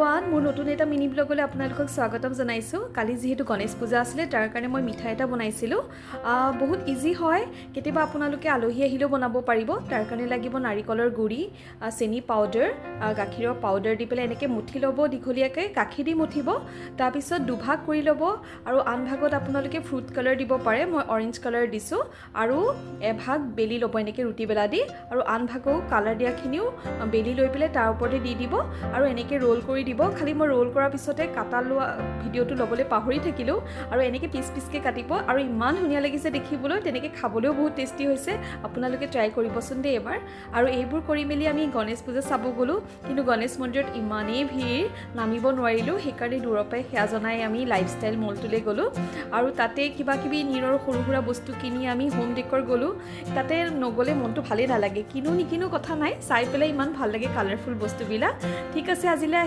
everyone মোৰ নতুন এটা মিনি ব্লগলৈ আপোনালোকক স্বাগতম জনাইছো কালি যেহেতু গণেশ পূজা আছিল তাৰ কাৰণে মই মিঠাই এটা বনাইছিলো বহুত ইজি হয় কেতিয়াবা আপোনালোকে আলহী আহিলেও বনাব পাৰিব তাৰ কাৰণে লাগিব নাৰিকলৰ গুড়ি চেনি পাউডাৰ গাখীৰৰ পাউডাৰ দি পেলাই এনেকৈ মুঠি ল'ব দীঘলীয়াকৈ গাখীৰ দি মুঠিব তাৰ পিছত দুভাগ কৰি ল'ব আৰু আন ভাগত আপোনালোকে ফ্ৰুট কালাৰ দিব পাৰে মই অৰেঞ্জ কালাৰ দিছো আৰু এভাগ বেলি ল'ব এনেকৈ ৰুটি বেলা দি আৰু আন ভাগও কালাৰ দিয়াখিনিও বেলি লৈ পেলাই তাৰ ওপৰতে দি দিব আৰু এনেকৈ ৰোল কৰি দিব খালি মই ৰোল কৰাৰ পিছতে কাটা লোৱা ভিডিঅ'টো ল'বলৈ পাহৰি থাকিলোঁ আৰু এনেকৈ পিচ পিচকৈ কাটিব আৰু ইমান ধুনীয়া লাগিছে দেখিবলৈ তেনেকৈ খাবলৈও বহুত টেষ্টি হৈছে আপোনালোকে ট্ৰাই কৰিবচোন দেই এবাৰ আৰু এইবোৰ কৰি মেলি আমি গণেশ পূজা চাব গ'লোঁ কিন্তু গণেশ মন্দিৰত ইমানেই ভিৰ নামিব নোৱাৰিলোঁ সেইকাৰণে দূৰৰ পৰাই সেয়া জনাই আমি লাইফষ্টাইল মলটোলৈ গ'লোঁ আৰু তাতে কিবা কিবি নীৰৰ সৰু সুৰা বস্তু কিনি আমি হোম ডেকৰ গ'লোঁ তাতে নগ'লে মনটো ভালেই নালাগে কিনো নিকিনো কথা নাই চাই পেলাই ইমান ভাল লাগে কালাৰফুল বস্তুবিলাক ঠিক আছে আজিলৈ